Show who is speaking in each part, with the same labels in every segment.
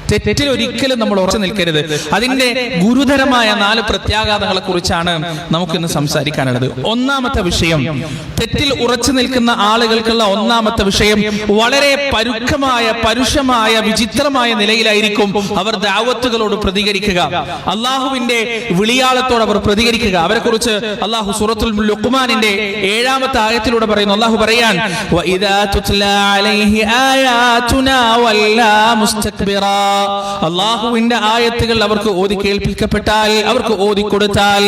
Speaker 1: തെറ്റിൽ ഒരിക്കലും നമ്മൾ ഉറച്ചു നിൽക്കരുത്. അതിന്റെ ഗുരുതരമായ 4 പ്രത്യാഘാതങ്ങളെ കുറിച്ചാണ് നമുക്കിന്ന് സംസാരിക്കാനുള്ളത്. ഒന്നാമത്തെ വിഷയം, തെറ്റിൽ ഉറച്ചു നിൽക്കുന്ന ആളുകൾക്കുള്ള ഒന്നാമത്തെ വിഷയം, വളരെ പരുഷമായ വിചിത്രമായ നിലയിലായിരിക്കും അവർ ദഅവത്തുകളോട് പ്രതികരിക്കുക. അള്ളാഹുവിന്റെ വിളിയാളത്തോട് അവർ പ്രതികരിക്കുക. അവരെ കുറിച്ച് അള്ളാഹു സൂറത്തുൽ ലുഖ്മാനിന്റെ 7-ാമത്തെ ആയത്തിലൂടെ പറയുന്നു. അള്ളാഹു പറയാൻ, വഇദാ തുത്ലാ അലൈഹി ആയാതുനാ വല്ലാ മുസ്തക്ബിറാ. അള്ളാഹുവിന്റെ ആയത്തുകൾ അവർക്ക് ഓതി കേൾപ്പിക്കപ്പെട്ടാൽ, അവർക്ക് ഓതി കൊടുത്താൽ,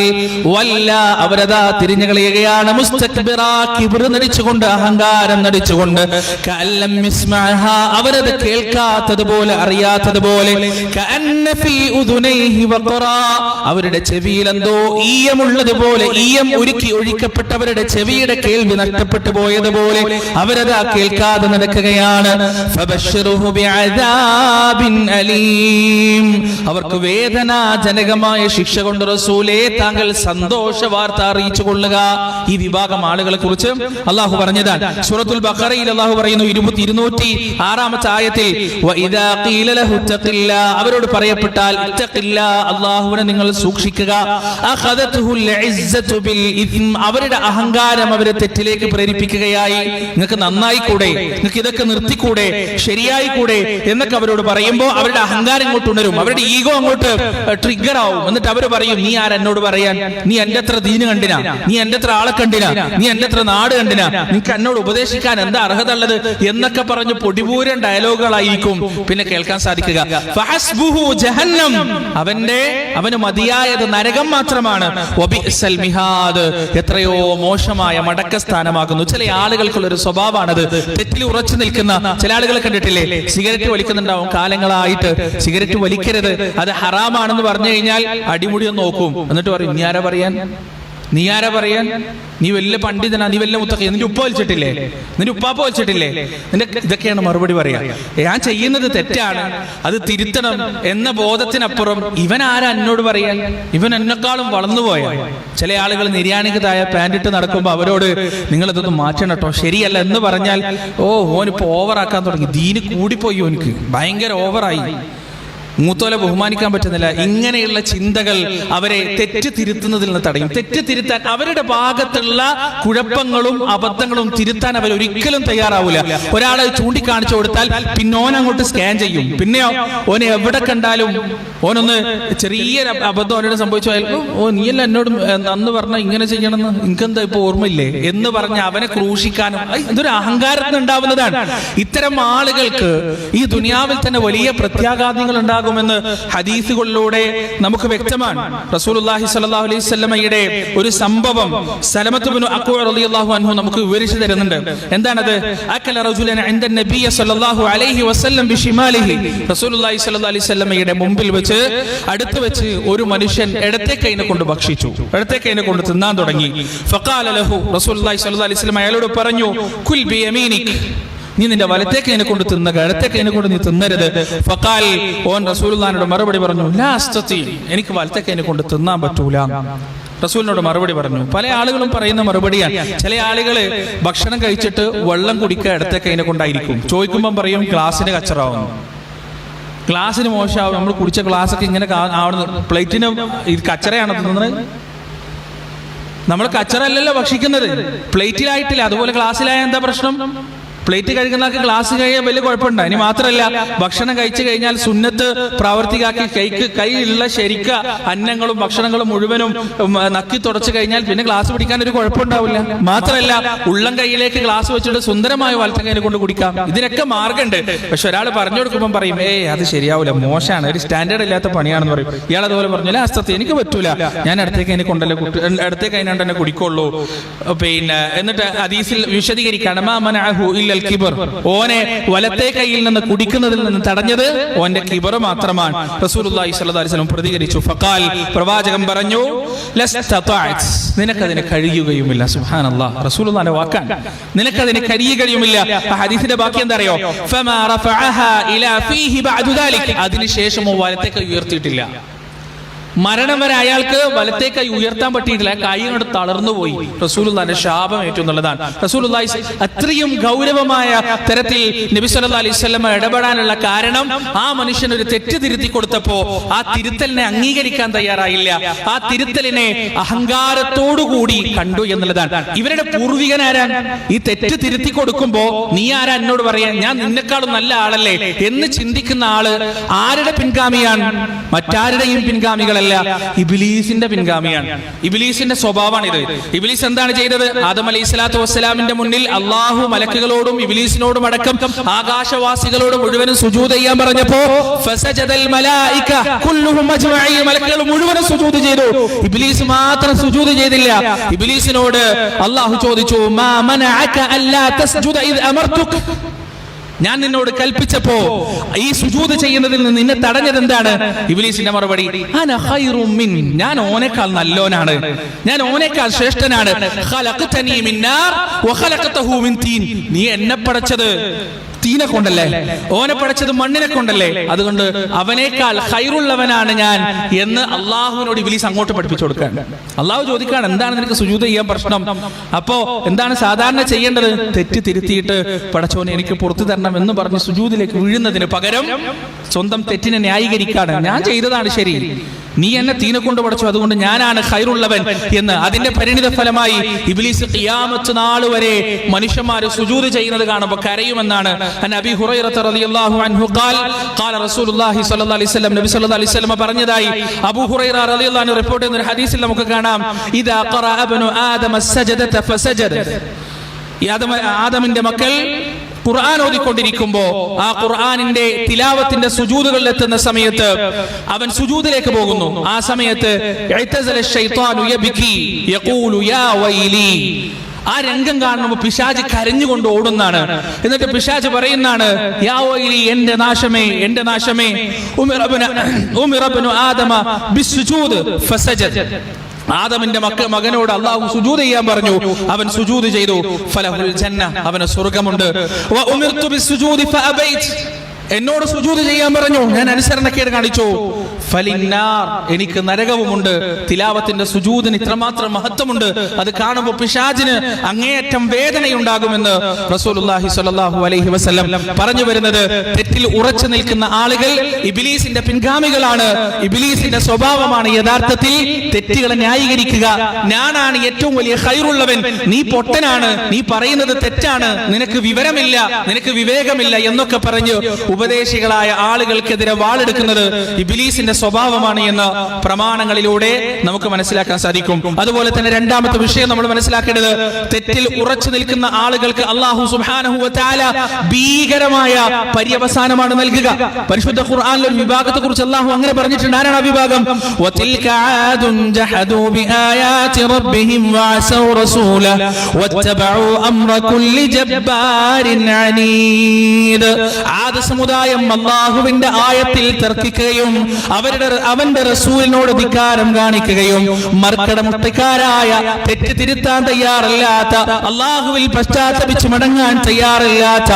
Speaker 1: വല്ല അവരതാ തിരിഞ്ഞു കളയുകയാണ്. മുസ്തക്ബിറ, കിബ്ർ നടിച്ചുകൊണ്ട്, അഹങ്കാരം നടിച്ചുകൊണ്ട്, കഅല്ലം യസ്മഅഹാ, അവരത് കേൾക്കാത്തതുപോലെ, അറിയാത്തതുപോലെ, കഅന്ന ഫീ ഉദുനൈഹി വഖറാ, അവരുടെ ചെവിയിൽ എന്തോ ഈയമുള്ളതുപോലെ, ഈയം ഉരുക്കി ഒഴിക്കപ്പെട്ടവരുടെ ചെവിയുടെ കേൾവി നഷ്ടപ്പെട്ടു പോയതുപോലെ അവരതാ കേൾക്കാതെ നടക്കുകയാണ്. ഫബശ്ശിറുഹു ബിഅദാബിൻ അലീം, അവർക്ക് വേദനാജനകമായ ശിക്ഷ കൊണ്ട് റസൂലേ താങ്കൾ സന്തോഷ വാർത്ത അറിയിച്ചു കൊള്ളുക. ഈ വിഭാഗം ആളുകളെ കുറിച്ച് അള്ളാഹു പറഞ്ഞതാണ്. സൂറത്തുൽ ബഖറയിൽ അള്ളാഹു പറയുന്നു 206-ാമത്തെ ആയത്തിൽ, വഇദാ ഖീല ലഹു തഖില്ലാ, അവരോട് പറയപ്പെട്ടാൽ ഇത്തഖില്ലാ, അള്ളാഹുവിനെ നിങ്ങൾ സൂക്ഷിക്കുക, അഖദതുൽ ഇസ്സതു ബിൽ ഇസ്ം, അവരുടെ അഹങ്കാരം അവരെ തെറ്റിലേക്ക് പ്രേരിപ്പിക്കുകയായി. നിങ്ങൾക്ക് നന്നായി കൂടെ, നിങ്ങൾക്ക് ഇതൊക്കെ നിർത്തിക്കൂടെ, ശരിയായി കൂടെ എന്നൊക്കെ അവരോട് പറയുമ്പോൾ അവരുടെ അഹങ്കാരം ഇങ്ങോട്ട് ഉണരും, അവരുടെ ഈഗോ അങ്ങോട്ട് ട്രിഗർ ആവും. എന്നിട്ട് അവർ പറയും, നീ ആര് എന്നോട് പറയാൻ, നീ എന്റെ അത്ര ദീന് കണ്ടിനാ, നീ എന്റെ അത്ര ആളെ കണ്ടിനാ, നീ എന്റെ അത്ര നാട് കണ്ടിനാ, നിനക്ക് എന്നോട് ഉപദേശിക്കാൻ എന്താ അർഹത ഉള്ളത് എന്നൊക്കെ പറഞ്ഞ് പൊടിപൂരൻ ഡയലോഗുകളായിരിക്കും പിന്നെ കേൾക്കാൻ സാധിക്കുക. ഫഹസ്ബുഹു ജഹന്നം, അവന് മതിയായത് നരകം മാത്രമാണ്. വബിഅ്സൽ മിഹാദ്, എത്രയോ മോശമായ മടക്ക സ്ഥാനമാകുന്നു. ചില ആളുകൾക്കുള്ളൊരു സ്വഭാവമാണത്, തെറ്റിൽ ഉറച്ചു നിൽക്കുന്ന ചില ആളുകളെ കണ്ടിട്ടില്ലേ? സിഗരറ്റ് വലിക്കുന്നുണ്ടാവും കാലങ്ങളായിട്ട്, സിഗരറ്റ് വലിക്കരുത്, അത് ഹറാമാണെന്ന് പറഞ്ഞു കഴിഞ്ഞാൽ അടിമുടി ഒന്ന് നോക്കും. എന്നിട്ട് പറയും, നീ ആരാ പറയാൻ, നീ വലിയ പണ്ഡിതനാ, നീ വലിയ മുത്തഖി, നിന്റെ ഉപ്പ വലിച്ചിട്ടില്ലേ, നിന്റെ ഉപ്പാപ്പ വലിച്ചിട്ടില്ലേ, ഇതൊക്കെയാണ് മറുപടി പറയാ. ഞാൻ ചെയ്യുന്നത് തെറ്റാണ്, അത് തിരുത്തണം എന്ന ബോധത്തിനപ്പുറം ഇവൻ ആരാ എന്നോട് പറയാൻ, ഇവൻ എന്നെക്കാളും വളർന്നുപോയ. ചില ആളുകൾ നിര്യാണിക്ക് താഴെ പാൻറ്റിട്ട് നടക്കുമ്പോൾ അവരോട് നിങ്ങളിതൊന്നും മാറ്റണം കേട്ടോ, ശരിയല്ല എന്ന് പറഞ്ഞാൽ, ഓനിപ്പോ ഓവറാക്കാൻ തുടങ്ങി, ദീന് കൂടിപ്പോയി, ഓനിക്ക് ഭയങ്കര ഓവറായി, മൂത്തോലെ ബഹുമാനിക്കാൻ പറ്റുന്നില്ല. ഇങ്ങനെയുള്ള ചിന്തകൾ അവരെ തെറ്റ് തിരുത്തുന്നതിൽ നിന്ന് തടയും. തെറ്റ് തിരുത്താൻ, അവരുടെ ഭാഗത്തുള്ള കുഴപ്പങ്ങളും അബദ്ധങ്ങളും തിരുത്താൻ അവർ ഒരിക്കലും തയ്യാറാവില്ല. ഒരാളെ ചൂണ്ടിക്കാണിച്ചു കൊടുത്താൽ പിന്നെ ഓൻ അങ്ങോട്ട് സ്കാൻ ചെയ്യും. പിന്നെയോ ഓനെ എവിടെ കണ്ടാലും ഓനൊന്ന് ചെറിയൊരു അബദ്ധം അവനോട് സംഭവിച്ചു പോയാൽ, നീയല്ല എന്നോട് അന്ന് പറഞ്ഞ ഇങ്ങനെ ചെയ്യണമെന്ന്, എനിക്കെന്താ ഇപ്പൊ ഓർമ്മയില്ലേ എന്ന് പറഞ്ഞ് അവനെ ക്രൂശിക്കാനും, ഇതൊരു അഹങ്കാരത്തിന് ഉണ്ടാവുന്നതാണ്. ഇത്തരം ആളുകൾക്ക് ഈ ദുനിയാവിൽ തന്നെ വലിയ പ്രത്യാഘാതങ്ങൾ ഉണ്ടാകുമെന്ന് ഹദീസുകളിലൂടെ നമുക്ക് വ്യക്തമാണ്. റസൂലുള്ളാഹി സ്വല്ലല്ലാഹു അലൈഹി വസല്ലമയുടെ ഒരു സംഭവം സലമത്ത് ഇബ്നു അക്വ റളിയല്ലാഹു അൻഹു നമുക്ക് വിവരിച്ചു തരുന്നുണ്ട്. എന്താണത്? അക്കല റജുലൻ ഇൻദ നബിയ സ്വല്ലല്ലാഹു അലൈഹി വസല്ലം ബിശിമാലിഹി, റസൂലുള്ളാഹി സ്വല്ലല്ലാഹു അലൈഹി വസല്ലമയുടെ മുമ്പിൽ വെച്ച്, അടുത്ത് വെച്ച് ഒരു മനുഷ്യൻ ഇടത്തെ കൈനെ കൊണ്ട് ഭക്ഷിച്ചു, ഇടത്തെ കൈനെ കൊണ്ട് തിന്നാൻ തുടങ്ങി. ഫഖാല ലഹു, റസൂലുള്ളാഹി സ്വല്ലല്ലാഹു അലൈഹി വസല്ലം അയാളോട് പറഞ്ഞു, കുൽ ബിയമീനിക്, നീ നിന്റെ വലത്തെ കൈനെ കൊണ്ട് തിന്നുക, ഇടത്തെ കൈനെ കൊണ്ട് നീ തിന്നരുത്. ഫഖാൽ, ഓൻ റസൂലുള്ളാഹിനോട് മറുപടി പറഞ്ഞു, ലാ അസ്തതി, എനിക്ക് വലത്തെ കൈനെ കൊണ്ട് തിന്നാൻ പറ്റൂല. റസൂലിനോട് മറുപടി പറഞ്ഞു. പല ആളുകളും പറയുന്ന മറുപടിയാണ്. ചില ആളുകള് ഭക്ഷണം കഴിച്ചിട്ട് വെള്ളം കുടിക്കുക ഇടത്തെ കൈനെ കൊണ്ടായിരിക്കും. ചോദിക്കുമ്പം പറയും ഗ്ലാസിന് കച്ചറാവുന്നു, ഗ്ലാസിന് മോശമാവും, നമ്മൾ കുടിച്ച ഗ്ലാസ്സൊക്കെ ഇങ്ങനെ ആവുന്നു, പ്ലേറ്റിന് ഇത് കച്ചറയാണ് തിന്നുന്നത്. നമ്മൾ കച്ചറല്ലല്ലോ ഭക്ഷിക്കുന്നത്, പ്ലേറ്റിലായിട്ടില്ല. അതുപോലെ ഗ്ലാസ്സിലായ എന്താ പ്രശ്നം? പ്ലേറ്റ് കഴുകുന്ന ഗ്ലാസ് കഴിയാൻ വലിയ കുഴപ്പമുണ്ട്. ഇനി മാത്രമല്ല, ഭക്ഷണം കഴിച്ചു കഴിഞ്ഞാൽ സുന്നത്ത് പ്രാവർത്തികാക്കി കൈയുള്ള ശരിക്ക അന്നങ്ങളും ഭക്ഷണങ്ങളും മുഴുവനും നക്കി തുടച്ചു കഴിഞ്ഞാൽ പിന്നെ ഗ്ലാസ് പിടിക്കാൻ ഒരു കുഴപ്പമുണ്ടാവില്ല. മാത്രമല്ല, ഉള്ളം കൈയിലേക്ക് ഗ്ലാസ് വെച്ചിട്ട് സുന്ദരമായ വലത്തെ കൈനെ കൊണ്ട് കുടിക്കാം. ഇതിനൊക്കെ മാർഗമുണ്ട്. പക്ഷെ ഒരാൾ പറഞ്ഞു കൊടുക്കുമ്പോൾ പറയും, അത് ശരിയാവില്ല, മോശമാണ്, ഒരു സ്റ്റാൻഡേർഡ് ഇല്ലാത്ത പണിയാണെന്ന് പറയും. ഇയാൾ അതുപോലെ പറഞ്ഞു, അസ്തത്തി, എനിക്ക് പറ്റൂല, ഞാൻ ഇടത്തേക്ക് അതിനെ കൊണ്ടല്ലേ, ഇടത്തേക്ക് അതിനോണ്ട് തന്നെ കുടിക്കുള്ളൂ. പിന്നെ എന്നിട്ട് ഹദീസിൽ വിശദീകരിക്കാണ്, ഓനെ വലത്തെ കൈയിൽ നിന്ന് കുടിക്കുന്നതിൽ നിന്ന് തടഞ്ഞത് ഓന്റെ കിബർ മാത്രമാണ്. റസൂലുള്ളാഹി സ്വല്ലല്ലാഹു അലൈഹി വസല്ലം പ്രതികരിച്ചു. ഫഖാൽ, പ്രവാചകൻ പറഞ്ഞു, ലസ്തതഅത്, നിനക്കതിനെ കഴിയുകയുമില്ല. സുബ്ഹാനല്ലാഹ്, റസൂലുള്ളാഹിന്റെ വാക്കാണ്, നിനക്കതിനെ കഴിയുകയുമില്ല. ആ ഹദീസിന്റെ ബാക്കി എന്താ അറിയോ? ഫമാ റഫഅഹാ ഇലാ ഫീഹി ബഅദു ദാലിക്, അതിനുശേഷം വലത്തെ കൈ ഉയർത്തിയിട്ടില്ല. മരണം വരെ അയാൾക്ക് വലത്തെ കൈ ഉയർത്താൻ പറ്റിയിട്ടില്ല, കൈ കൊണ്ട് തളർന്നു പോയി. റസൂലുള്ളാഹിന്റെ ശാപം ഏറ്റു എന്നുള്ളതാണ്. റസൂലുള്ളാഹി അത്രയും ഗൗരവമായ തരത്തിൽ നബി സല്ലല്ലാഹു അലൈഹി വസല്ലം ഇടപെടാനുള്ള കാരണം ആ മനുഷ്യൻ ഒരു തെറ്റ് തിരുത്തി കൊടുത്തപ്പോ ആ തിരുത്തലിനെ അംഗീകരിക്കാൻ തയ്യാറായില്ല, ആ തിരുത്തലിനെ അഹങ്കാരത്തോടുകൂടി കണ്ടു എന്നുള്ളതാണ്. ഇവരുടെ പൂർവികൻ ആരാൻ? ഈ തെറ്റ് തിരുത്തി കൊടുക്കുമ്പോ നീ ആരാ എന്നോട് പറയാൻ, ഞാൻ നിന്നെക്കാളും നല്ല ആളല്ലേ എന്ന് ചിന്തിക്കുന്ന ആള് ആരുടെ പിൻഗാമിയാണ്? മറ്റാരുടെയും പിൻഗാമികളല്ല, ഇബ്ലീസിന്റെ പിൻഗാമിയാണ്. ഇബ്ലീസിന്റെ സ്വഭാവമാണ് ഇത്. ഇബ്ലീസ് എന്താണ് ചെയ്തത്? ആദം അലൈഹി സ്വലാത്തു വസ്സലാമിന്റെ മുന്നിൽ അള്ളാഹു മലക്കുകളോടും ഇബ്ലീസിനോടും അടക്കം ആകാശവാസികളോട് മുഴുവനും സുജൂദ് ചെയ്യാൻ പറഞ്ഞപ്പോ ഫസജദൽ മലായിക കുല്ലുഹും അജ്മഈൻ, മലക്കുകൾ മുഴുവനും സുജൂദ് ചെയ്തു, ഇബ്ലീസ് മാത്രം സുജൂദ് ചെയ്തില്ല. ഇബ്ലീസിനോട് അള്ളാഹു ചോദിച്ചു, മാ മനഅക അല്ലാ തസ്ജുദ ഇദ് അമർതുക, ഞാൻ നിന്നോട് കൽപ്പിച്ചപ്പോ ഈ സുജൂദ് ചെയ്യുന്നതിൽ നിന്ന് നിന്നെ തടഞ്ഞത് എന്താണ്? ഇബ്ലീസിന്റെ മറുപടി, അന ഖൈറും മിൻ, ഞാൻ ഓനേക്കാൾ നല്ലോനാണ്, ഞാൻ ഓനേക്കാൾ ശ്രേഷ്ഠനാണ്. ഖലഖതനി മിൻ നാർ വഖലഖതഹു മിൻ തീൻ, നീ എന്നെ പടച്ചത് തീനെ കൊണ്ടല്ലേ, ഓനെ പടച്ചത് മണ്ണിനെ കൊണ്ടല്ലേ, അതുകൊണ്ട് അവനേക്കാൾ ഖൈറുള്ളവനാണ് ഞാൻ എന്ന് അള്ളാഹുവിനോട് ഇബ്ലീസ് അങ്ങോട്ട് പഠിപ്പിച്ചു കൊടുക്കാൻ. അള്ളാഹു ചോദിക്കാണ്, എന്താണ് നിനക്ക് സുജൂദ് ചെയ്യാൻ പ്രശ്നം? അപ്പോ എന്താണ് സാധാരണ ചെയ്യേണ്ടത്? തെറ്റ് തിരുത്തിയിട്ട് പടച്ചോനെ എനിക്ക് പുറത്തു തരണം എന്ന് പറഞ്ഞ് സുജൂദിലേക്ക് വീഴുന്നതിന് പകരം സ്വന്തം തെറ്റിനെ ന്യായീകരിക്കാണ്. ഞാൻ ചെയ്തതാണ് ശരി, നീ എന്നെ തീനെ കൊണ്ട് പടച്ചു, അതുകൊണ്ട് ഞാനാണ് ഖൈറുള്ളവൻ എന്ന്. അതിന്റെ പരിണിത ഫലമായി ഇബ്ലീസ് ഖിയാമത്ത് നാൾ വരെ മനുഷ്യന്മാർ സുജൂദ് ചെയ്യുന്നത് കാണുമ്പോൾ കരയുമെന്നാണ്. അൻ അബീ ഹുറൈറ റളിയല്ലാഹു അൻഹു ഖാൽ ഖാല റസൂലുള്ളാഹി സ്വല്ലല്ലാഹു അലൈഹി വസല്ലം, നബി സ്വല്ലല്ലാഹു അലൈഹി വസല്ലം പറഞ്ഞതായി അബൂ ഹുറൈറ റളിയല്ലാഹു അൻഹു റിപ്പോർട്ട് ചെയ്യുന്ന ഒരു ഹദീസിൽ നമുക്ക് കാണാം, ഇദാ ഖറഅ ഇബ്നു ആദമ അസ്സജദത ഫസജദ, ആദമിന്റെ മക്കൾ ഖുർആൻ ഓതിക്കൊണ്ടിരിക്കുമ്പോ ആ ഖുർആനിന്റെ തിലാവത്തിന്റെ സുജൂദുകളിൽ എത്തുന്ന സമയത്ത് അവൻ സുജൂദിലേക്ക് പോകുന്നു. ആ സമയത്ത് ഇഅ്തസല ശൈത്താനു യബ്കി യഖൂലു യാ വൈലി, ആ രംഗം കാണുമ്പോൾ പിശാച് കരഞ്ഞുകൊണ്ട് ഓടുന്നാണ്. എന്നിട്ട് പിശാച് പറയുന്നതാണ്, യാ വൈലി, എന്റെ നാശമേ, എന്റെ നാശമേ. ഉമിറ ഇബ്നു ആദമ ബിസ്സുജൂദ് ഫസജദ, ആദമിന്റെ മകനോട് അള്ളാഹു സുജൂദ് ചെയ്യാൻ പറഞ്ഞു, അവൻ സുജൂദ് ചെയ്തു. ഫലഹുൽ ജന്ന, അവന് സ്വർഗ്ഗമുണ്ട്. വ ഉമിർതു ബിസ്സുജൂദി ഫഅബൈത്, എന്നോട് സുജൂദ് ചെയ്യാൻ പറഞ്ഞു, ഞാൻ അനുസരണക്കേട് കാണിച്ചു. ഫലിന്നാർ, എനിക്ക് നരകവുമുണ്ട്. തിലാവത്തിന്റെ സുജൂദിന് ഇത്രമാത്രം മഹത്വമുണ്ട്, അത് കാണുമ്പോൾ പിശാചിന് അങ്ങേയറ്റം വേദനയുണ്ടാകുമെന്ന് റസൂലുള്ളാഹി സ്വല്ലല്ലാഹു അലൈഹി വസല്ലം പറഞ്ഞു വരുന്നത്. തെറ്റിൽ ഉറച്ചു നിൽക്കുന്ന ആളുകൾ ഇബ്ലീസിന്റെ പിൻഗാമികളാണ്. ഇബ്ലീസിന്റെ സ്വഭാവമാണ് യഥാർത്ഥത്തിൽ തെറ്റുകളെ ന്യായീകരിക്കുക. ഞാനാണ് ഏറ്റവും വലിയ ഖൈറുള്ളവൻ, നീ പൊട്ടനാണ്, നീ പറയുന്നത് തെറ്റാണ്, നിനക്ക് വിവരമില്ല, നിനക്ക് വിവേകമില്ല എന്നൊക്കെ പറഞ്ഞ് ഉപദേശികളായ ആളുകൾക്കെതിരെ വാളെടുക്കുന്നത് ഇബ്ലീസിന്റെ സ്വഭാവമാണ് എന്ന് പ്രമാണങ്ങളിലൂടെ നമുക്ക് മനസ്സിലാക്കാൻ സാധിക്കും. അതുപോലെ തന്നെ രണ്ടാമത്തെ വിഷയം നമ്മൾ മനസ്സിലാക്കേണ്ടത്, തെറ്റിൽ ഉറച്ചു നിൽക്കുന്ന ആളുകൾക്ക് അല്ലാഹു സുബ്ഹാനഹു വ തആല ഭീകരമായ പര്യവസാനമാണ് നൽകുക. പരിശുദ്ധ ഖുർആനിൽ ഒരു വിഭാഗത്തെ കുറിച്ച് അല്ലാഹു അങ്ങനെ പറഞ്ഞിട്ടുണ്ട്. ആരാണ് ആ വിഭാഗം? വതിൽക ആദുൻ ജഹദു ബിആയാതി റബ്ബിഹിം വഅസൗ റസൂല വത്തബഉ അംറ കുല്ലി ജബ്ബാരിൻ അനീദ്. ആദ് സമുദായം അല്ലാഹുവിന്റെ ആയത്തിൽ തർക്കിക്കുകയും അവന്റെ റസൂലിനോട് ധിക്കാരം കാണിക്കുകയും മർക്കടമുട്ടക്കാരായ, തെറ്റ് തിരുത്താൻ തയ്യാറല്ലാത്ത, അള്ളാഹുവിൽ പശ്ചാത്തപിച്ച് മടങ്ങാൻ തയ്യാറില്ലാത്ത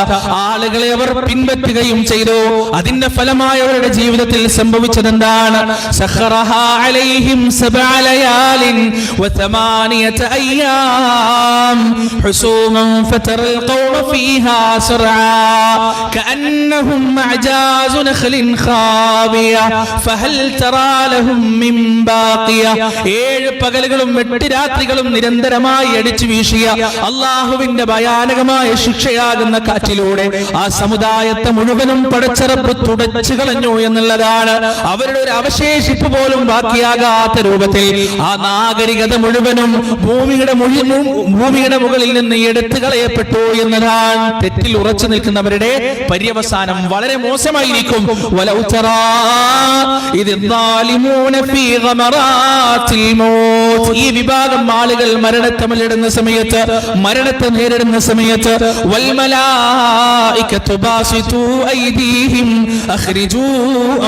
Speaker 1: ആളുകളെ അവർ പിൻപറ്റുകയും ചെയ്തു. അതിന്റെ ഫലമായി അവരുടെ ജീവിതത്തിൽ സംഭവിച്ചതെന്താണ്? സഖറഹാ അലൈഹിം സബ്അ ലയാലിൻ വതമാനിയത അയ്യാം ഹുസൂമൻ ഫതറൽ ഖൗമ ഫീഹാ സർആ കഅന്നഹും അഅജാസു നഖ്ലിൻ ഖാവിയ ഫഹൽ തറാ ലഹും മിൻ ബാഖിയ. 7 പകലുകളും 8 രാത്രികളും നിരന്തരമായി അടിച്ചു വീശിയ അള്ളാഹുവിന്റെ ഭയാനകമായ ശിക്ഷയാകുന്ന കാറ്റിലൂടെ ആ സമുദായത്തെ മുഴുവനും പടച്ചറപ്പ് തുടച്ചു കളഞ്ഞു എന്നുള്ളതാണ്. അവരുടെ ഒരു അവശേഷിപ്പ് പോലും ബാക്കിയാകാത്ത രൂപത്തിൽ ആ നാഗരികത മുഴുവനും ഭൂമിയുടെ മുകളിൽ നിന്ന് എടുത്തു കളയപ്പെട്ടു എന്നതാണ്. തെറ്റിൽ ഉറച്ചു നിൽക്കുന്നവരുടെ പര്യവസാനം വളരെ മോശമായിരിക്കും. വലൗ തറാ ഇദ് ളാലിമൂന ഫീ ഗമറാത്തിൽ മൗത്ത്, ഈ വിഭാഗം ആളുകൾ മരണത്തെ നേരിടുന്ന സമയത്ത് വൽ മലായികതു ബാസിതു ഐദീഹിം അഖ്രിജൂ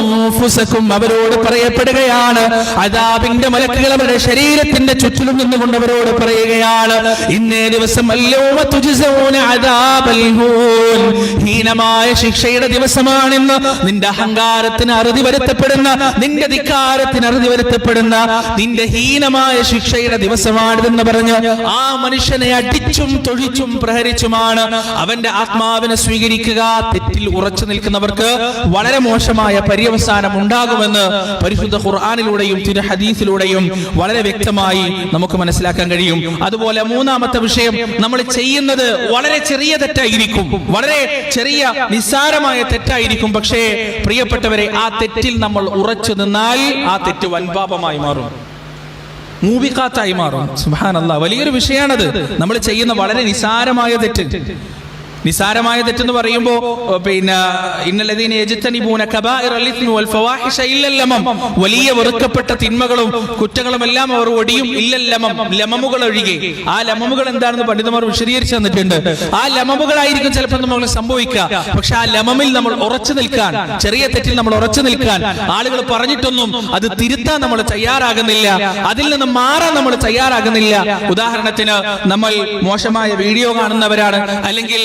Speaker 1: അൻഫുസകും, അവരോട് പറയപ്പെടുകയാണ്, അദാബിന്റെ മലക്കുകൾ അവരുടെ ശരീരത്തിന്റെ ചുറ്റിലും നിന്നുകൊണ്ട് അവരോട് പറയുകയാണ്, ഇന്നേ ദിവസം അൽയൗമ തുജ്സഊന അദാബൽ ഹൂൻ, ഹീനമായ ശിക്ഷയുടെ ദിവസമാണെന്ന്, നിന്റെ അഹങ്കാരത്തിന് അറുതി വരുത്തപ്പെടുന്ന, നിന്റെ ധിക്കാരത്തിന് അറുതി വരുത്തപ്പെടുന്ന, നിന്റെ ഹീനമായ ശിക്ഷയുടെ ദിവസമാണിതെന്ന് പറഞ്ഞ് ആ മനുഷ്യനെ അടിച്ചും തൊഴിച്ചും പ്രഹരിച്ചുമാണ് അവന്റെ ആത്മാവിനെ സ്വീകരിക്കുക. തെറ്റിൽ ഉറച്ചു നിൽക്കുന്നവർക്ക് വളരെ മോശമായ പര്യവസാനം ഉണ്ടാകുമെന്ന് പരിശുദ്ധ ഖുർആനിലൂടെയും തിരു ഹദീസിലൂടെയും വളരെ വ്യക്തമായി നമുക്ക് മനസ്സിലാക്കാൻ കഴിയും. അതുപോലെ മൂന്നാമത്തെ വിഷയം, നമ്മൾ ചെയ്യുന്നത് വളരെ ചെറിയ തെറ്റായിരിക്കും, വളരെ ചെറിയ നിസ്സാരമായ തെറ്റായിരിക്കും. പക്ഷേ പ്രിയപ്പെട്ടവരെ, ആ തെറ്റിൽ നമ്മൾ ഉറച്ചു നിന്നാൽ ആ തെറ്റ് വൻപാപമായി മാറും, മൂബിഖാത്തായി മാറും. സുബ്ഹാനല്ലാഹ്, വലിയൊരു വിഷയമാണത്. നമ്മൾ ചെയ്യുന്ന വളരെ നിസാരമായ തെറ്റ്. നിസാരമായ തെറ്റെന്ന് പറയുമ്പോൾ ഇന്നല്ലദീന യജ്തനിബൂന കബായിറൽ ഇസ്മി വൽ ഫവാഹിഷ ഇല്ലൽ ലമം, വലിയ വെറുക്കപ്പെട്ട തിന്മകളും കുറ്റങ്ങളും എല്ലാം അവർ ഒടിയും ഇല്ലൽ ലമം, ലമമുകൾ ഒഴികെ. ആ ലമമുകൾ എന്താണെന്ന് പണ്ഡിതന്മാർ വിശദീകരിച്ചു തന്നിട്ടുണ്ട്. ആ ലമമുകളായിരിക്കും ചിലപ്പോൾ നമ്മൾ സംഭവിക്കുക. പക്ഷെ ആ ലമമിൽ നമ്മൾ ഉറച്ചു നിൽക്കാൻ, ചെറിയ തെറ്റിൽ നമ്മൾ ഉറച്ചു നിൽക്കാൻ ആളുകൾ പറഞ്ഞിട്ടൊന്നും അത് തിരുത്താൻ നമ്മൾ തയ്യാറാകുന്നില്ല, അതിൽ നിന്ന് മാറാൻ നമ്മൾ തയ്യാറാകുന്നില്ല. ഉദാഹരണത്തിന്, നമ്മൾ മോശമായ വീഡിയോ കാണുന്നവരാണ്, അല്ലെങ്കിൽ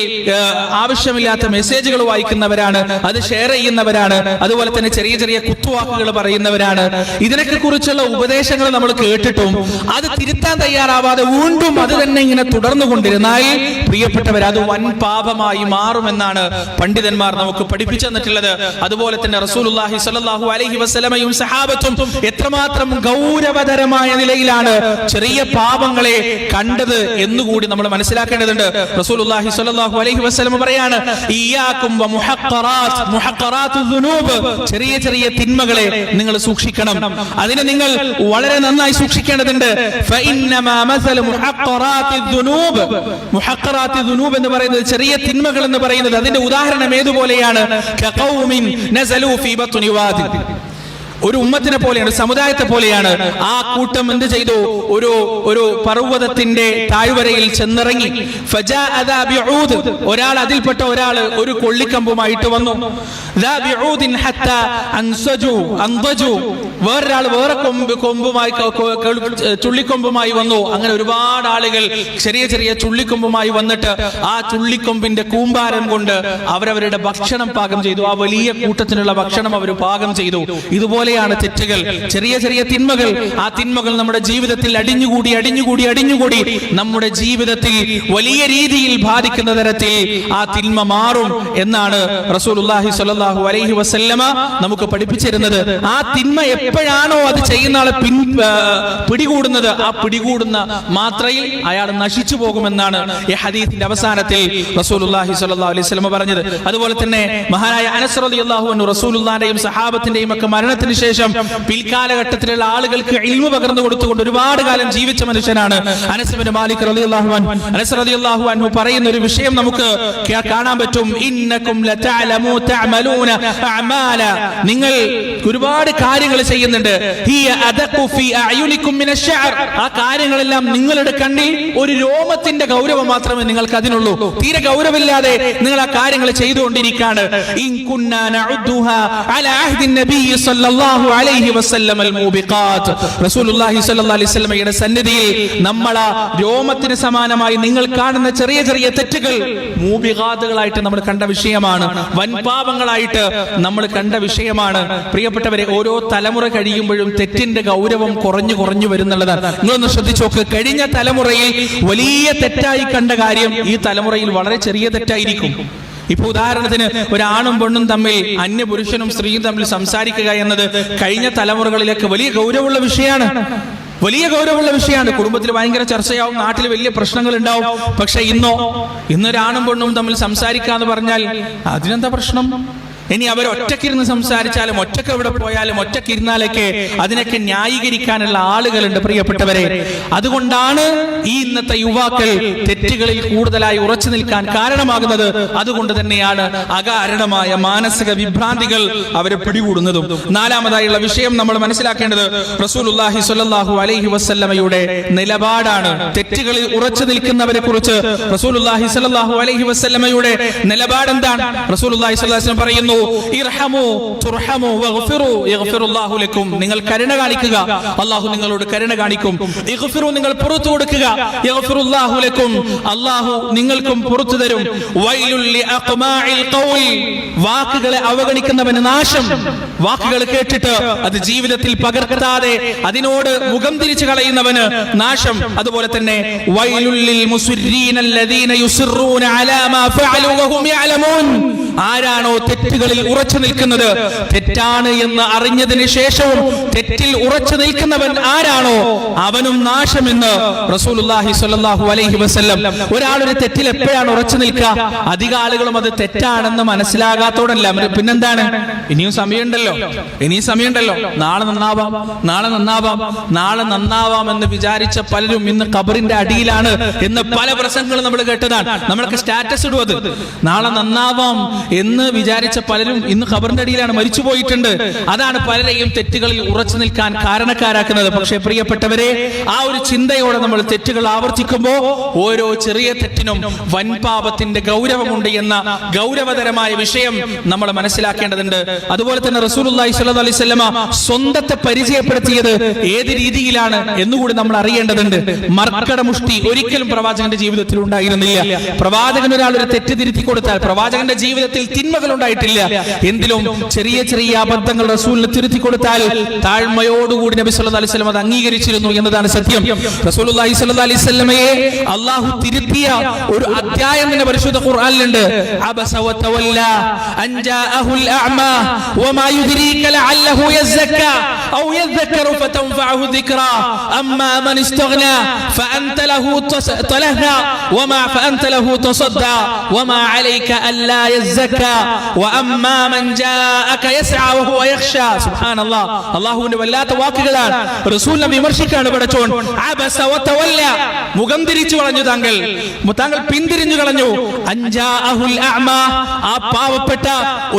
Speaker 1: ആവശ്യമില്ലാത്ത മെസ്സേജുകൾ വായിക്കുന്നവരാണ്, അത് ഷെയർ ചെയ്യുന്നവരാണ്, അതുപോലെ തന്നെ ചെറിയ ചെറിയ കുത്തുവാക്കുകൾ പറയുന്നവരാണ്. ഇതിനൊക്കെ കുറിച്ചുള്ള ഉപദേശങ്ങൾ നമ്മൾ കേട്ടിട്ടും അത് തിരുത്താൻ തയ്യാറാവാതെ വീണ്ടും അത് തന്നെ ഇങ്ങനെ തുടർന്നു കൊണ്ടിരുന്നാൽ പ്രിയപ്പെട്ടവർ, അത് വൻ പാപമായി മാറുമെന്നാണ് പണ്ഡിതന്മാർ നമുക്ക് പഠിപ്പിച്ചു തന്നിട്ടുള്ളത്. അതുപോലെ തന്നെ റസൂലുള്ളാഹി സ്വല്ലല്ലാഹു അലൈഹി വസല്ലമയും സഹാബത്തും എത്രമാത്രം ഗൗരവതരമായ നിലയിലാണ് ചെറിയ പാപങ്ങളെ കണ്ടത് എന്നുകൂടി നമ്മൾ മനസ്സിലാക്കേണ്ടതുണ്ട്. റസൂലുള്ളാഹി സ്വല്ലല്ലാഹു അലൈഹി വസല്ലം പറയാണ്, ഇയ്യാകും വമുഹഖറാത്ത്, മുഹഖറാത്തുദ് ദുനൂബ്, ചെറിയ ചെറിയ തിന്മകളെ നിങ്ങൾ സൂക്ഷിക്കണം. അതിനെ നിങ്ങൾ വളരെ നന്നായി സൂക്ഷിക്കേണ്ടതുണ്ട്. ഫഇന്നമാ മസലു മുഹഖറാത്തുദ് ദുനൂബ്, മുഹഖറാത്തുദ് ദുനൂബ് എന്ന് പറയുന്നത്, ചെറിയ തിന്മകൾ എന്ന് പറയുന്നത്, അതിന്റെ ഉദാഹരണം ഏതുപോലെയാണ്? കഖൗമിൻ നസലു ഫീ ബത്നി വാദി, ഒരു ഉമ്മത്തിനെ പോലെയാണ്, സമുദായത്തെ പോലെയാണ്. ആ കൂട്ടം എന്ത് ചെയ്തു? ഒരു പർവ്വതത്തിന്റെ താഴ്വരയിൽ ചെന്നിറങ്ങി. ഒരാൾ, അതിൽപ്പെട്ട ഒരാൾ ഒരു കൊള്ളിക്കമ്പുമായിട്ട് വന്നു. വേറൊരാൾ വേറെ കൊമ്പുമായി, ചുള്ളിക്കൊമ്പുമായി വന്നു. അങ്ങനെ ഒരുപാട് ആളുകൾ ചെറിയ ചെറിയ ചുള്ളിക്കൊമ്പുമായി വന്നിട്ട് ആ ചുള്ളിക്കൊമ്പിന്റെ കൂമ്പാരം കൊണ്ട് അവരവരുടെ ഭക്ഷണം പാകം ചെയ്തു. ആ വലിയ കൂട്ടത്തിനുള്ള ഭക്ഷണം അവർ പാകം ചെയ്തു. ഇതുപോലെ തെറ്റുകൾ, ചെറിയ ചെറിയ തിന്മകൾ. ആ തിന്മകൾ നമ്മുടെ ജീവിതത്തിൽ അടിഞ്ഞുകൂടി അടിഞ്ഞുകൂടി അടിഞ്ഞുകൂടി നമ്മുടെ ജീവിതത്തിൽ വലിയ രീതിയിൽ ബാധിക്കുന്ന തരത്തിൽ ആ തിന്മ മാറും എന്നാണ് റസൂലുള്ളാഹി സ്വല്ലല്ലാഹു അലൈഹി വസല്ലമ നമുക്ക് പഠിപ്പിച്ചിരുന്നത്. ആ തിന്മ എപ്പോഴാണോ അത് ചെയ്യുന്ന ആളെ പിടികൂടുന്നത്, ആ പിടികൂടുന്ന മാത്രയിൽ അയാൾ നശിച്ചു പോകുമെന്നാണ് ഈ ഹദീസിന്റെ അവസാനത്തിൽ റസൂലുള്ളാഹി സ്വല്ലല്ലാഹു അലൈഹി വസല്ലമ പറഞ്ഞത്. അതുപോലെ തന്നെ മഹാനായ അനസ് റളിയല്ലാഹു അൻഹു, റസൂലുള്ളാഹിന്റെയും സഹാബത്തിന്റെയും ഒക്കെ മരണത്തിന് ശേഷം പിൽക്കാലഘട്ടത്തിലുള്ള ആളുകൾക്ക് ഇൽമു പകർന്നു കൊടുത്തുകൊണ്ട് ഒരുപാട് കാലം ജീവിച്ച മനുഷ്യനാണ് അനസ് ഇബ്നു മാലിക് റളിയല്ലാഹു അൻഹു. അനസ് റളിയല്ലാഹു അൻഹു പറയുന്ന ഒരു വിഷയം നമുക്ക് കാണാൻ പറ്റും. ഇന്നകും ലതഅലമു തഅമലൂന അഅമാല, നിങ്ങൾ ഒരുപാട് കാര്യങ്ങൾ ചെയ്യുന്നുണ്ട്. ഹിയ അദഖു ഫീ അഅയുനികും മിന അശ്ശഅർ, ആ കാര്യങ്ങളെല്ലാം നിങ്ങളുടെ കണ്ണിൽ ഒരു രോമത്തിന്റെ ഗൗരവം മാത്രമേ നിങ്ങൾക്ക് അതിനുള്ളൂ. തീരെ ഗൗരവമില്ലാതെ നിങ്ങൾ ആ കാര്യങ്ങൾ ചെയ്തുകൊണ്ടിരിക്കുകയാണ്. ഇൻ കുന്നാ നഉദ്ദുഹാ അലാ അഹ്ദി നബി സല്ലല്ലാഹു അലൈഹി വസല്ലം അൽ മൂബിഖാത്ത്, റസൂലുള്ളാഹി സ്വല്ലല്ലാഹു അലൈഹി വസല്ലമയുടെ സന്നിധിയിൽ നമ്മൾ രോമത്തിന് സമാനമായി നിങ്ങൾ കാണുന്ന ചെറിയ ചെറിയ തെറ്റുകൾ മൂബിഖാത്തുകളായിട്ട് നമ്മൾ കണ്ട വിഷയമാണ്, വൻപാപങ്ങളായിട്ട് നമ്മൾ കണ്ട വിഷയമാണ്. പ്രിയപ്പെട്ടവരെ, ഓരോ തലമുറ കഴിയുമ്പോഴും തെറ്റിന്റെ ഗൗരവം കുറഞ്ഞു കുറഞ്ഞു വരുന്നുള്ളതാണ്. നിങ്ങളൊന്ന് ശ്രദ്ധിച്ചു നോക്ക്. കഴിഞ്ഞ തലമുറയിൽ വലിയ തെറ്റായി കണ്ട കാര്യം ഈ തലമുറയിൽ വളരെ ചെറിയ തെറ്റായിരിക്കും. ഇപ്പൊ ഉദാഹരണത്തിന്, ഒരാണും പെണ്ണും തമ്മിൽ, അന്യപുരുഷനും സ്ത്രീയും തമ്മിൽ സംസാരിക്കുക എന്നത് കഴിഞ്ഞ തലമുറകളിലേക്ക് വലിയ ഗൗരവമുള്ള വിഷയമാണ്, വലിയ ഗൗരവമുള്ള വിഷയമാണ്. കുടുംബത്തിൽ ഭയങ്കര ചർച്ചയാവും, നാട്ടിൽ വലിയ പ്രശ്നങ്ങൾ ഉണ്ടാവും. പക്ഷെ ഇന്നൊരാണും പെണ്ണും തമ്മിൽ സംസാരിക്കാന്ന് പറഞ്ഞാൽ അതിനെന്താ പ്രശ്നം? ഇനി അവർ ഒറ്റക്കിരുന്ന് സംസാരിച്ചാലും, ഒറ്റക്ക് എവിടെ പോയാലും, ഒറ്റക്കിരുന്നാലൊക്കെ അതിനൊക്കെ ന്യായീകരിക്കാനുള്ള ആളുകളുണ്ട്. പ്രിയപ്പെട്ടവരെ, അതുകൊണ്ടാണ് ഈ ഇന്നത്തെ യുവാക്കൾ തെറ്റുകളിൽ കൂടുതലായി ഉറച്ചു നിൽക്കാൻ കാരണമാകുന്നത്. അതുകൊണ്ട് തന്നെയാണ് അകാരണമായ മാനസിക വിഭ്രാന്തികൾ അവരെ പിടികൂടുന്നതും. നാലാമതായുള്ള വിഷയം നമ്മൾ മനസ്സിലാക്കേണ്ടത് റസൂലുള്ളാഹി സ്വല്ലല്ലാഹു അലൈഹി വസല്ലമയുടെ നിലപാടാണ്. തെറ്റുകളിൽ ഉറച്ചു നിൽക്കുന്നവരെ കുറിച്ച് റസൂലുള്ളാഹി സ്വല്ലല്ലാഹു അലൈഹി വസല്ലമയുടെ നിലപാട് എന്താണ്? റസൂലുള്ളാഹി സ്വല്ലല്ലാഹു അലൈഹി വസല്ലം പറയുന്നു, പറയുന്നു, ഇർഹമു തുർഹമു വഗ്ഫിറു യഗ്ഫിറുല്ലാഹു ലക്കും. നിങ്ങൾ കരുണ കാണിക്കുക, അല്ലാഹു നിങ്ങളോട് കരുണ കാണിക്കും. ഇഗ്ഫിറു, നിങ്ങൾ പുറത്തു കൊടുക്കുക, യഗ്ഫിറുല്ലാഹു ലക്കും, അല്ലാഹു നിങ്ങൾക്കും പുറത്തു തരും. വൈലുൽ ലിഅഖ്മാഇൽ ഖൗൽ, വാക്കുകളെ അവഗണിക്കുന്നവന് നാശം. വാക്കുകൾ കേട്ടിട്ട് അത് ജീവിതത്തിൽ പകർത്താതെ അതിനോട് മുഖം തിരിച്ചു കളയുന്നവന് നാശം. അതുപോലെ തന്നെ വൈലുൽ ലിൽ മുസ്രിരീന അല്ലദീന യുസിറൂന അലാ മാ ഫഅലു വഹും യഅലമൂൻ, ആരാണോ തെറ്റുകളിൽ ഉറച്ചു നിൽക്കുന്നത്, തെറ്റാണ് എന്ന് അറിഞ്ഞതിന് ശേഷവും തെറ്റിൽ ഉറച്ചു നിൽക്കുന്നവൻ ആരാണോ അവനും നാശമെന്ന് റസൂലുള്ളാഹി സ്വല്ലല്ലാഹു അലൈഹി വസല്ലം. ഒരാളൊരു തെറ്റിൽ എപ്പോഴാണ് ഉറച്ചു നിൽക്കുക? അധിക ആളുകളും അത് തെറ്റാണെന്ന് മനസ്സിലാകാത്തോടല്ല, പിന്നെന്താണ്, ഇനിയും സമയമുണ്ടല്ലോ, നാളെ നന്നാവാം എന്ന് വിചാരിച്ച പലരും ഇന്ന് ഖബറിന്റെ അടിയിലാണ് എന്ന് പല പ്രസംഗങ്ങളും നമ്മൾ കേട്ടതാണ്. നമ്മളൊക്കെ സ്റ്റാറ്റസ് ഇടും, അത് നാളെ നന്നാവാം എന്ന് വിചാരിച്ച പലരും ഇന്ന് ഖബറിന്റെ അടിയിലാണ്, മരിച്ചു പോയിട്ടുണ്ട്. അതാണ് പലരെയും തെറ്റുകളിൽ ഉറച്ചു നിൽക്കാൻ കാരണക്കാരാക്കുന്നത്. പക്ഷേ പ്രിയപ്പെട്ടവരെ, ആ ഒരു ചിന്തയോടെ നമ്മൾ തെറ്റുകൾ ആവർത്തിക്കുമ്പോൾ ഓരോ ചെറിയ തെറ്റിനും വൻപാപത്തിന്റെ ഗൗരവമുണ്ട് എന്ന ഗൗരവതരമായ വിഷയം നമ്മൾ മനസ്സിലാക്കേണ്ടതുണ്ട്. അതുപോലെ തന്നെ റസൂലുള്ളാഹി സ്വല്ലല്ലാഹു അലൈഹി വസല്ലമ സ്വന്തത്തെ പരിചയപ്പെടുത്തിയത് ഏത് രീതിയിലാണ് എന്നുകൂടി നമ്മൾ അറിയേണ്ടതുണ്ട്. മർക്കട മുഷ്ടി ഒരിക്കലും പ്രവാചകന്റെ ജീവിതത്തിൽ ഉണ്ടായിരുന്നില്ല. പ്രവാചകൻ ഒരാൾ ഒരു തെറ്റ് തിരുത്തി കൊടുത്താൽ, പ്രവാചകന്റെ ജീവിതത്തിൽ തിന്മകൾ ഉണ്ടായിട്ടില്ല, എന്തിലും ചെറിയ ചെറിയ അബദ്ധങ്ങൾ റസൂലിന് തിരുത്തി കൊടുത്താൽ താഴ്മയോടുകൂടി നബി സല്ലല്ലാഹു അലൈഹി വസല്ലം അത് അംഗീകരിച്ചിരുന്നു എന്നതാണ് സത്യം. റസൂലുള്ളാഹി സ്വല്ലല്ലാഹു അലൈഹി വസല്ലമയെ അല്ലാഹു തിരുത്തിയ ഒരു അധ്യായം തന്നെ പരിശുദ്ധ ഖുർആനിലുണ്ട്. അബസ വതവല്ല അൻ ജാഅഹുൽ അഅമാ വമാ യുദ്രീക ലഅല്ലഹു യസ്സക്ക ഔ യذكر فتنفعه الذكرى اما من استغنى فانت له تلهى وما فانت له تصدى وما عليك الا يزكى واما من جاءك يسعى وهو يخشى. സുബ്ഹാന അല്ലാഹ്, അല്ലാഹുവിന്റെ വല്ലാത്ത വാക്കുകളാണ്. റസൂലിനെ വിമർശിക്കാണ് പടച്ചോൻ. അബസ വതവല്ല, മുഖം തിരിച്ചു കളഞ്ഞു, താങ്കൾ പിന്തിരിഞ്ഞു കളഞ്ഞു. അൻജാഅഹുൽ അഅമാ, ആ പാവപ്പെട്ട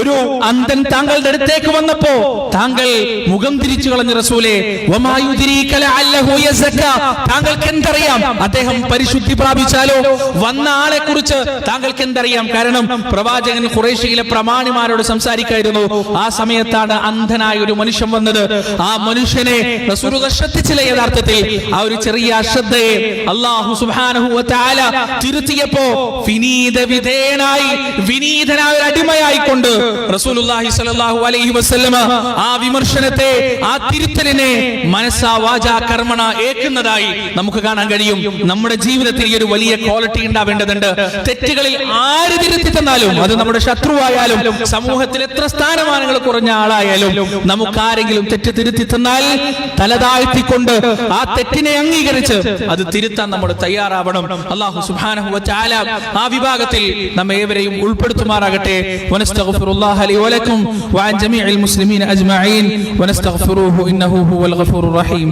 Speaker 1: ഒരു അന്ധൻ താങ്കളുടെ അടുത്തേക്ക് വന്നപ്പോ താങ്കൾ മുഖം തിരിച്ചു കളഞ്ഞു റസൂലേ. വമാ യുദ്രീക ലഅല്ലഹു യസ്സക്ക, താങ്കൾക്ക് എന്തറിയാം അദ്ദേഹം പരിശുദ്ധി പ്രാപിച്ചാലോ? വന്ന ആളെ കുറിച്ച് താങ്കൾക്ക് എന്തറിയാം? കാരണം പ്രവാചകൻ ഖുറൈശിയിലെ പ്രമാണിമാരോട് സംസാരിക്കായിരുന്നു. ആ സമയത്താണ് അന്ധനായ ഒരു മനുഷ്യൻ വന്നത്. ആ മനുഷ്യനെ റസൂലുള്ളാഹി ശ്രദ്ധിച്ചില്ല. യഥാർത്ഥത്തിൽ ആ ഒരു ചെറിയ അശ്രദ്ധയെ അല്ലാഹു സുബ്ഹാനഹു വ തആല തിരുത്തിയപ്പോ വിനീതനായ ഒരു അടിമയായിക്കൊണ്ട് റസൂലുള്ളാഹി സ്വല്ലല്ലാഹു അലൈഹി വസല്ലമ ആ വിമർശനത്തെ, ആ തിരുത്തലിനെ മനസ്സാ വാചാ കർമ്മണ ഏക്കുന്നതായി നമുക്ക് കാണാൻ കഴിയും. നമ്മുടെ ജീവിതത്തിൽ ഈ ഒരു വലിയ ക്വാളിറ്റി ഉണ്ടാവേണ്ടതുണ്ട്. തെറ്റുകളിൽ ആര് തിരുത്തി തന്നാലും, അത് നമ്മുടെ ശത്രുവായാലും സമൂഹത്തിൽ എത്ര സ്ഥാനമാനങ്ങൾ കുറഞ്ഞ ആളായാലും, നമുക്കാരെങ്കിലും തെറ്റ് തിരുത്തി തന്നാൽ തലതാഴ്ത്തിക്കൊണ്ട് ആ തെറ്റിനെ അംഗീകരിച്ച് അത് തിരുത്താൻ നമ്മൾ തയ്യാറാവണം. അല്ലാഹു സുബ്ഹാനഹു വ തആല ആ വിഭാഗത്തിൽ നമ്മെ ഏവരെയും ഉൾപ്പെടുത്തുമാറാകട്ടെ. വനസ്തഗ്ഫിറുല്ലാഹ ലി വലക്കും വഅൻ ജമീഇൽ മുസ്ലിമീന അജ്മഈൻ വനസ്തഗ്ഫിറൂഹു ഇന്നഹു ഹുവൽ ഗഫൂറുർ റഹീം.